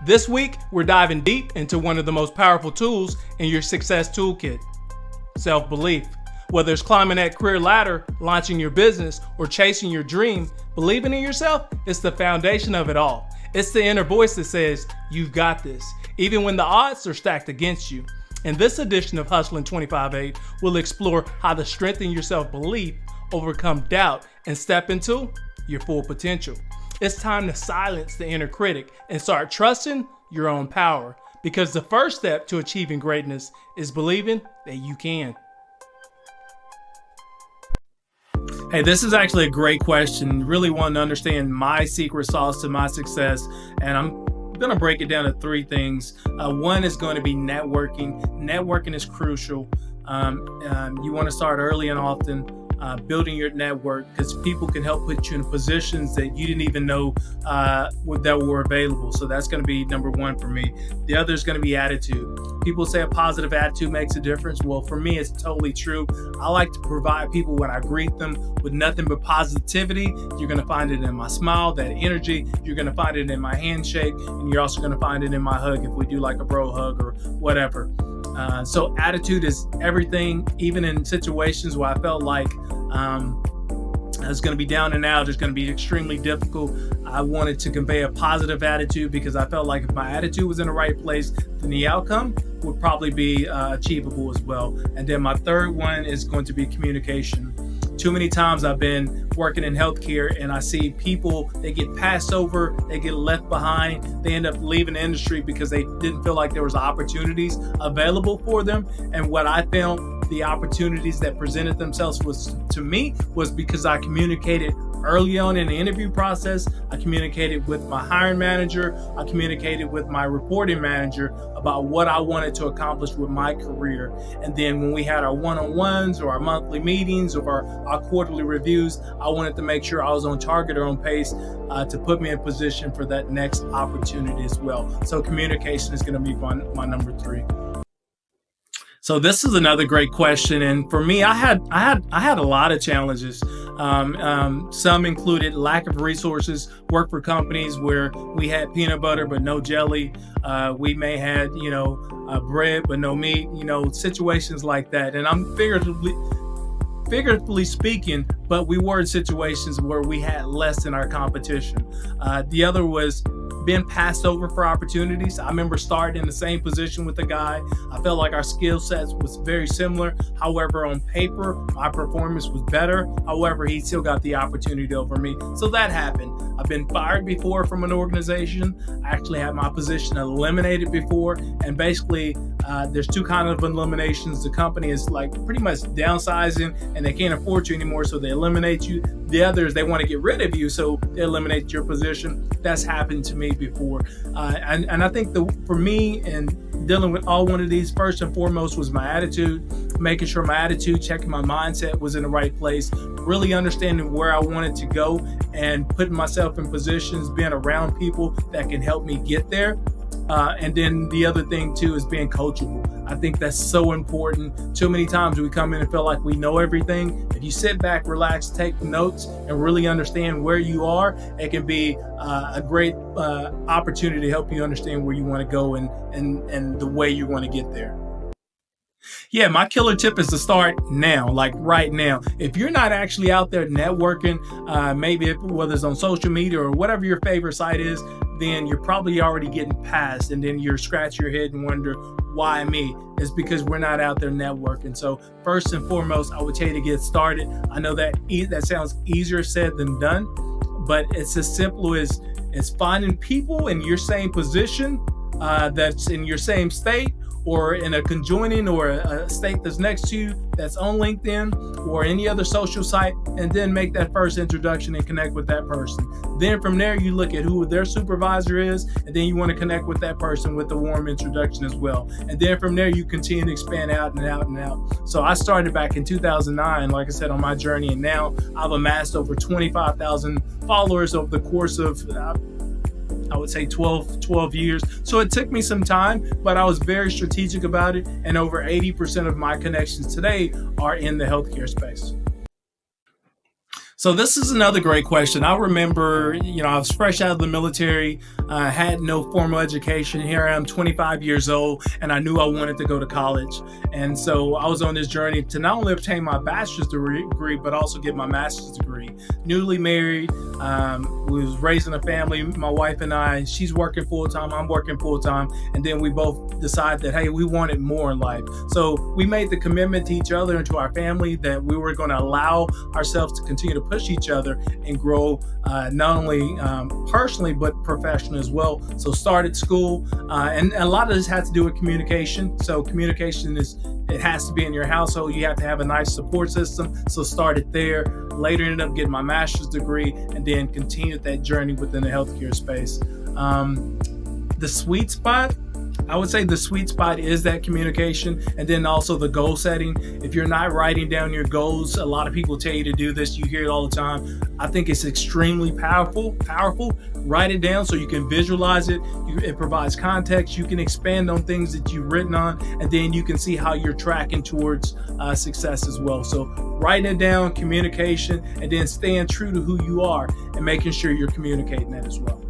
This week, we're diving deep into one of the most powerful tools in your success toolkit, self-belief. Whether it's climbing that career ladder, launching your business, or chasing your dream, believing in yourself is the foundation of it all. It's the inner voice that says, you've got this, even when the odds are stacked against you. In this edition of Hustlin' 25/8, we'll explore how to strengthen your self-belief, overcome doubt, and step into your full potential. It's time to silence the inner critic and start trusting your own power, because the first step to achieving greatness is believing that you can. Hey, this is actually a great question. Really wanting to understand my secret sauce to my success, and I'm going to break it down to three things. One is going to be networking. Networking is crucial. You want to start early and often. Building your network, because people can help put you in positions that you didn't even know that were available. So that's going to be number one for me. The other is going to be attitude. People say a positive attitude makes a difference. Well, for me, it's totally true. I like to provide people when I greet them with nothing but positivity. You're going to find it in my smile, that energy. You're going to find it in my handshake, and you're also going to find it in my hug if we do like a bro hug or whatever. So attitude is everything, even in situations where I felt like it's going to be down and out, it's going to be extremely difficult. I wanted to convey a positive attitude because I felt like if my attitude was in the right place, then the outcome would probably be achievable as well. And then my third one is going to be communication. Too many times I've been working in healthcare and I see people, they get passed over, they get left behind, they end up leaving the industry because they didn't feel like there was opportunities available for them. And what I found, the opportunities that presented themselves to me was because I communicated early on in the interview process. I communicated with my hiring manager. I communicated with my reporting manager about what I wanted to accomplish with my career. And then when we had our one-on-ones or our monthly meetings or our quarterly reviews, I wanted to make sure I was on target or on pace to put me in position for that next opportunity as well. So communication is going to be my number three. So this is another great question, and for me, I had a lot of challenges. Some included lack of resources. Worked for companies where we had peanut butter but no jelly. We may had bread but no meat. Situations like that. And I'm figuratively speaking, but we were in situations where we had less than our competition. The other was being passed over for opportunities. I remember starting in the same position with a guy. I felt like our skill sets was very similar. However, on paper, my performance was better. However, he still got the opportunity over me. So that happened. I've been fired before from an organization. I actually had my position eliminated before. And basically, there's two kinds of eliminations. The company is like pretty much downsizing and they can't afford you anymore, so they eliminate you. The others, they want to get rid of you, so they eliminate your position. That's happened to me before. And I think for me and dealing with all one of these, first and foremost was my attitude, making sure my attitude, checking my mindset was in the right place, really understanding where I wanted to go and putting myself in positions, being around people that can help me get there. And then the other thing too is being coachable. I think that's so important. Too many times we come in and feel like we know everything. If you sit back, relax, take notes, and really understand where you are, it can be a great opportunity to help you understand where you want to go and the way you want to get there. Yeah, my killer tip is to start now, like right now. If you're not actually out there networking, whether it's on social media or whatever your favorite site is, then you're probably already getting passed, and then you're scratching your head and wonder, why me? It's because we're not out there networking. So first and foremost, I would tell you to get started. I know that sounds easier said than done, but it's as simple as finding people in your same position that's in your same state, or in a conjoining or a state that's next to you that's on LinkedIn or any other social site, and then make that first introduction and connect with that person. Then from there, you look at who their supervisor is, and then you want to connect with that person with a warm introduction as well. And then from there, you continue to expand out and out and out. So I started back in 2009, like I said, on my journey, and now I've amassed over 25,000 followers over the course of I would say 12 years. So it took me some time, but I was very strategic about it. And over 80% of my connections today are in the healthcare space. So So this is another great question. I remember, I was fresh out of the military, had no formal education. Here I am, 25 years old, and I knew I wanted to go to college. And so I was on this journey to not only obtain my bachelor's degree, but also get my master's degree. Newly married, we was raising a family, my wife and I. She's working full-time, I'm working full-time. And then we both decided that, hey, we wanted more in life. So we made the commitment to each other and to our family that we were going to allow ourselves to continue to push each other and grow, not only personally but professionally as well. So started school, and a lot of this had to do with communication. So communication it has to be in your household. You have to have a nice support system. So started there. Later ended up getting my master's degree, and then continued that journey within the healthcare space. The sweet spot, I would say the sweet spot is that communication, and then also the goal setting. If you're not writing down your goals, a lot of people tell you to do this. You hear it all the time. I think it's extremely powerful. Write it down so you can visualize it. It provides context. You can expand on things that you've written on, and then you can see how you're tracking towards success as well. So writing it down, communication, and then staying true to who you are and making sure you're communicating that as well.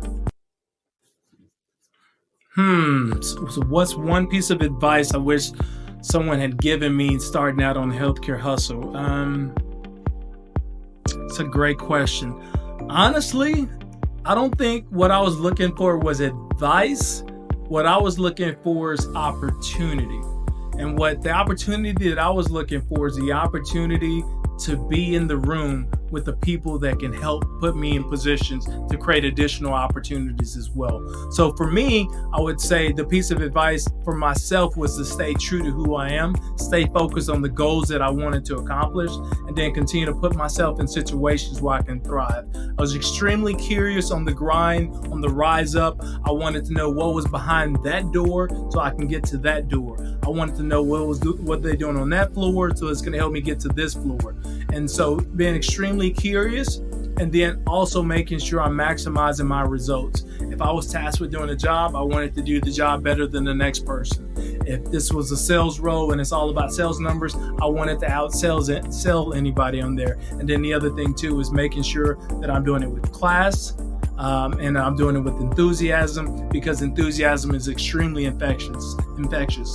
So what's one piece of advice I wish someone had given me starting out on the healthcare hustle? It's a great question. Honestly, I don't think what I was looking for was advice. What I was looking for is opportunity. And what the opportunity that I was looking for is the opportunity to be in the room with the people that can help put me in positions to create additional opportunities as well. So for me, I would say the piece of advice for myself was to stay true to who I am, stay focused on the goals that I wanted to accomplish, and then continue to put myself in situations where I can thrive. I was extremely curious on the grind, on the rise up. I wanted to know what was behind that door so I can get to that door. I wanted to know what they're doing on that floor so it's going to help me get to this floor. And so being extremely curious, and then also making sure I'm maximizing my results. If I was tasked with doing a job, I wanted to do the job better than the next person. If this was a sales role and it's all about sales numbers, I wanted to sell anybody on there. And then the other thing too is making sure that I'm doing it with class, and I'm doing it with enthusiasm, because enthusiasm is extremely infectious.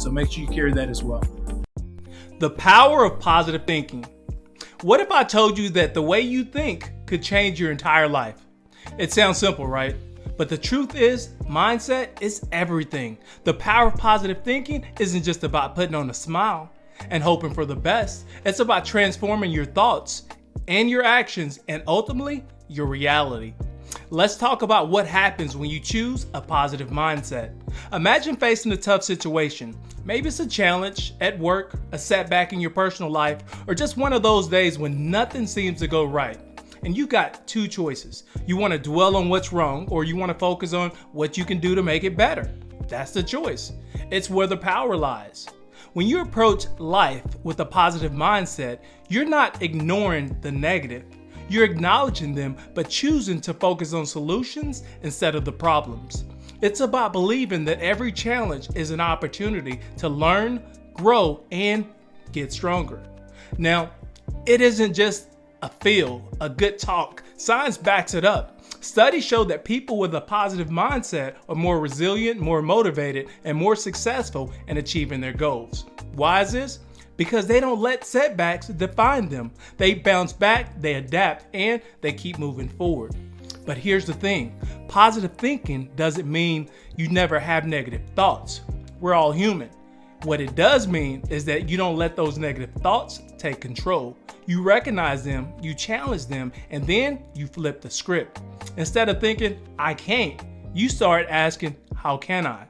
So make sure you carry that as well. The power of positive thinking. What if I told you that the way you think could change your entire life? It sounds simple, right? But the truth is, mindset is everything. The power of positive thinking isn't just about putting on a smile and hoping for the best. It's about transforming your thoughts and your actions, and ultimately your reality. Let's talk about what happens when you choose a positive mindset. Imagine facing a tough situation. Maybe it's a challenge at work, a setback in your personal life, or just one of those days when nothing seems to go right. And you got two choices. You want to dwell on what's wrong, or you want to focus on what you can do to make it better. That's the choice. It's where the power lies. When you approach life with a positive mindset, you're not ignoring the negative. You're acknowledging them, but choosing to focus on solutions instead of the problems. It's about believing that every challenge is an opportunity to learn, grow, and get stronger. Now, it isn't just a feel, a good talk. Science backs it up. Studies show that people with a positive mindset are more resilient, more motivated, and more successful in achieving their goals. Why is this? Because they don't let setbacks define them. They bounce back, they adapt, and they keep moving forward. But here's the thing. Positive thinking doesn't mean you never have negative thoughts. We're all human. What it does mean is that you don't let those negative thoughts take control. You recognize them, you challenge them, and then you flip the script. Instead of thinking, I can't, you start asking, how can I?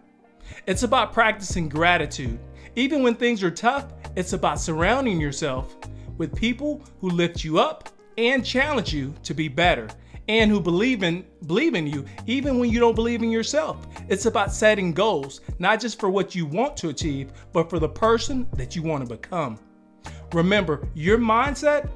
It's about practicing gratitude. Even when things are tough, it's about surrounding yourself with people who lift you up and challenge you to be better, and who believe in you even when you don't believe in yourself. It's about setting goals, not just for what you want to achieve, but for the person that you want to become. Remember, your mindset,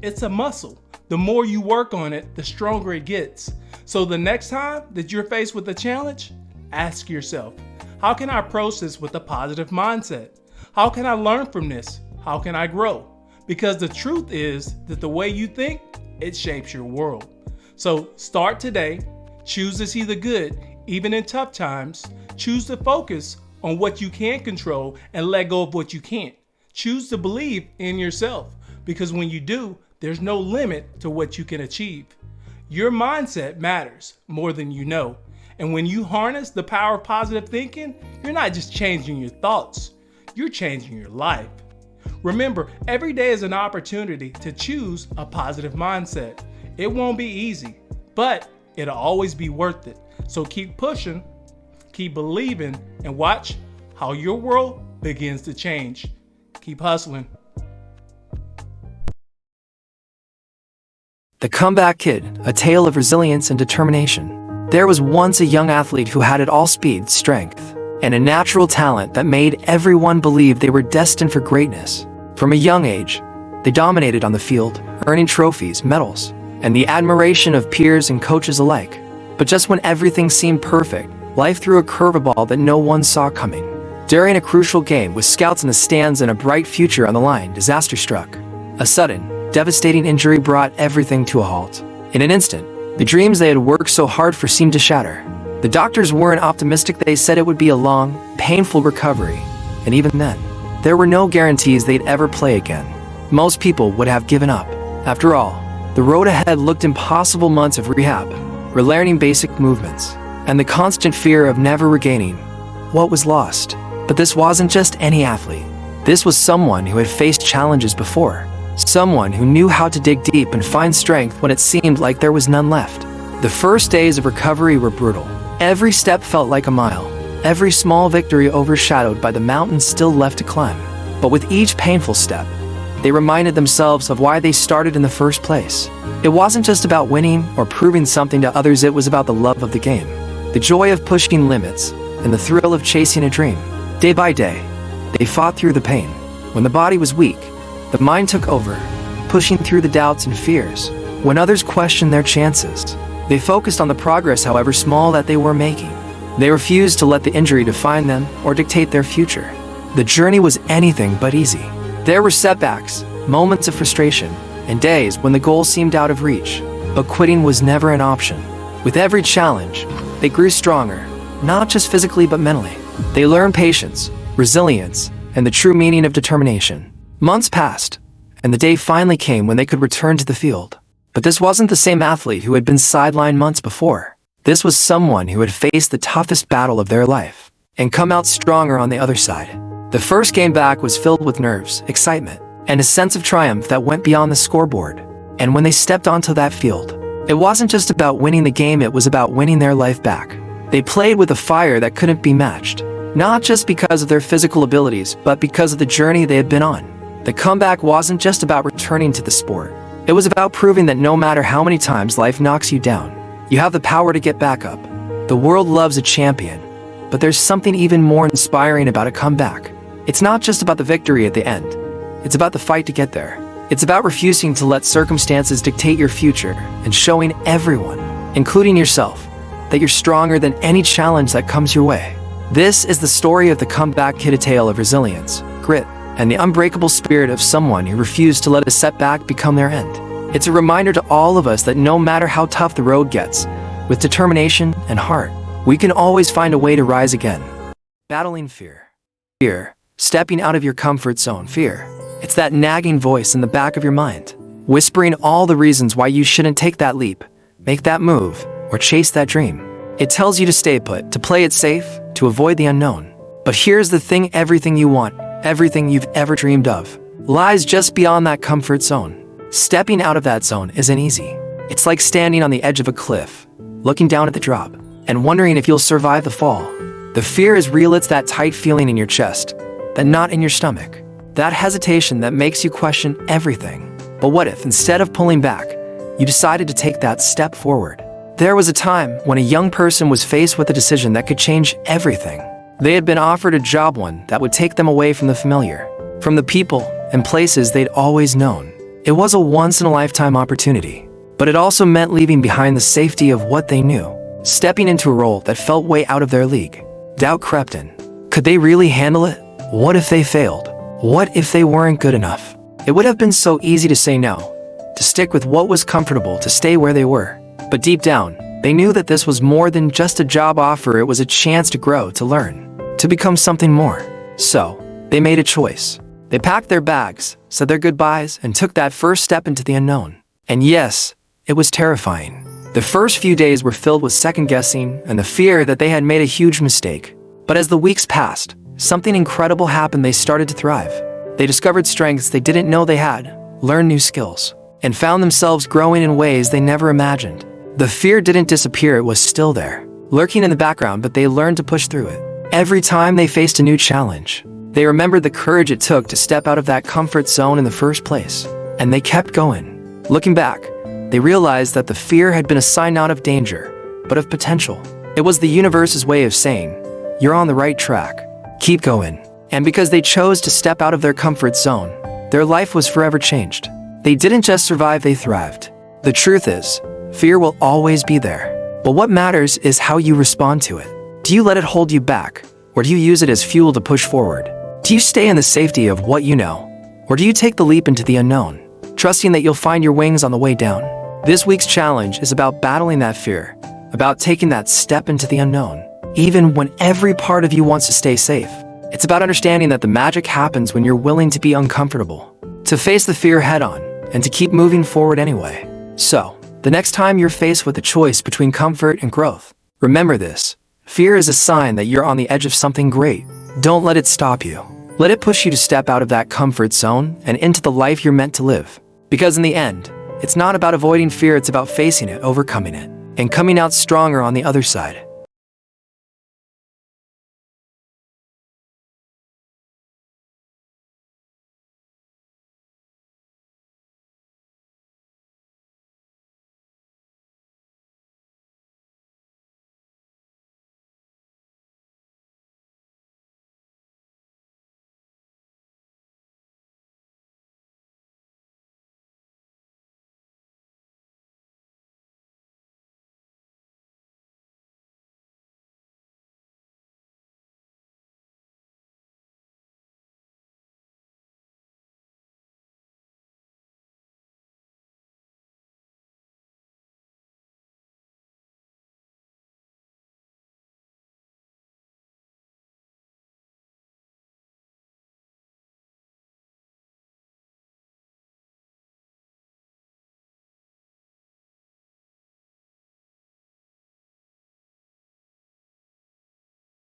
it's a muscle. The more you work on it, the stronger it gets. So the next time that you're faced with a challenge, ask yourself, how can I approach this with a positive mindset? How can I learn from this? How can I grow? Because the truth is that the way you think it shapes your world. So start today, choose to see the good, even in tough times. Choose to focus on what you can control and let go of what you can't. Choose to believe in yourself, because when you do, there's no limit to what you can achieve. Your mindset matters more than you know. And when you harness the power of positive thinking, you're not just changing your thoughts, you're changing your life. Remember, every day is an opportunity to choose a positive mindset. It won't be easy, but it'll always be worth it. So keep pushing, keep believing, and watch how your world begins to change. Keep hustling. The Comeback Kid, a tale of resilience and determination. There was once a young athlete who had it all: speed, strength, and a natural talent that made everyone believe they were destined for greatness. From a young age, they dominated on the field, earning trophies, medals, and the admiration of peers and coaches alike. But just when everything seemed perfect, life threw a curveball that no one saw coming. During a crucial game, with scouts in the stands and a bright future on the line, disaster struck. A sudden, devastating injury brought everything to a halt. In an instant, the dreams they had worked so hard for seemed to shatter. The doctors weren't optimistic. They said it would be a long, painful recovery. And even then, there were no guarantees they'd ever play again. Most people would have given up. After all, the road ahead looked impossible. Months of rehab, relearning basic movements, and the constant fear of never regaining what was lost. But this wasn't just any athlete. This was someone who had faced challenges before. Someone who knew how to dig deep and find strength when it seemed like there was none left. The first days of recovery were brutal. Every step felt like a mile. Every small victory overshadowed by the mountains still left to climb. But with each painful step, they reminded themselves of why they started in the first place. It wasn't just about winning or proving something to others. It was about the love of the game, the joy of pushing limits, and the thrill of chasing a dream. Day by day, they fought through the pain. When the body was weak, the mind took over, pushing through the doubts and fears. When others questioned their chances, they focused on the progress, however small, that they were making. They refused to let the injury define them or dictate their future. The journey was anything but easy. There were setbacks, moments of frustration, and days when the goal seemed out of reach. But quitting was never an option. With every challenge, they grew stronger, not just physically but mentally. They learned patience, resilience, and the true meaning of determination. Months passed, and the day finally came when they could return to the field. But this wasn't the same athlete who had been sidelined months before. This was someone who had faced the toughest battle of their life and come out stronger on the other side. The first game back was filled with nerves, excitement, and a sense of triumph that went beyond the scoreboard. And when they stepped onto that field, it wasn't just about winning the game, it was about winning their life back. They played with a fire that couldn't be matched, not just because of their physical abilities, but because of the journey they had been on. The comeback wasn't just about returning to the sport. It was about proving that no matter how many times life knocks you down, you have the power to get back up. The world loves a champion, but there's something even more inspiring about a comeback. It's not just about the victory at the end. It's about the fight to get there. It's about refusing to let circumstances dictate your future and showing everyone, including yourself, that you're stronger than any challenge that comes your way. This is the story of the Comeback Kid, a tale of resilience, grit, and the unbreakable spirit of someone who refused to let a setback become their end. It's a reminder to all of us that no matter how tough the road gets, with determination and heart, we can always find a way to rise again. Battling fear. Fear, stepping out of your comfort zone. Fear, it's that nagging voice in the back of your mind, whispering all the reasons why you shouldn't take that leap, make that move, or chase that dream. It tells you to stay put, to play it safe, to avoid the unknown. But here's the thing: everything you want, everything you've ever dreamed of, lies just beyond that comfort zone. Stepping out of that zone isn't easy. It's like standing on the edge of a cliff, looking down at the drop, and wondering if you'll survive the fall. The fear is real. It's that tight feeling in your chest, that knot in your stomach, that hesitation that makes you question everything. But what if, instead of pulling back, you decided to take that step forward? There was a time when a young person was faced with a decision that could change everything. They had been offered a job, one that would take them away from the familiar, from the people and places they'd always known. It was a once-in-a-lifetime opportunity, but it also meant leaving behind the safety of what they knew, stepping into a role that felt way out of their league. Doubt crept in. Could they really handle it? What if they failed? What if they weren't good enough? It would have been so easy to say no, to stick with what was comfortable, to stay where they were. But deep down, they knew that this was more than just a job offer. It was a chance to grow, to learn, to become something more. So, they made a choice. They packed their bags, said their goodbyes, and took that first step into the unknown. And yes, it was terrifying. The first few days were filled with second-guessing and the fear that they had made a huge mistake. But as the weeks passed, something incredible happened. They started to thrive. They discovered strengths they didn't know they had, learned new skills, and found themselves growing in ways they never imagined. The fear didn't disappear, it was still there, lurking in the background, but they learned to push through it. Every time they faced a new challenge, they remembered the courage it took to step out of that comfort zone in the first place. And they kept going. Looking back, they realized that the fear had been a sign not of danger, but of potential. It was the universe's way of saying, "You're on the right track. Keep going." And because they chose to step out of their comfort zone, their life was forever changed. They didn't just survive, they thrived. The truth is, fear will always be there. But what matters is how you respond to it. Do you let it hold you back, or do you use it as fuel to push forward? Do you stay in the safety of what you know, or do you take the leap into the unknown, trusting that you'll find your wings on the way down? This week's challenge is about battling that fear, about taking that step into the unknown, even when every part of you wants to stay safe. It's about understanding that the magic happens when you're willing to be uncomfortable, to face the fear head on, and to keep moving forward anyway. So, the next time you're faced with a choice between comfort and growth, remember this: fear is a sign that you're on the edge of something great. Don't let it stop you. Let it push you to step out of that comfort zone and into the life you're meant to live. Because in the end, it's not about avoiding fear, it's about facing it, overcoming it, and coming out stronger on the other side.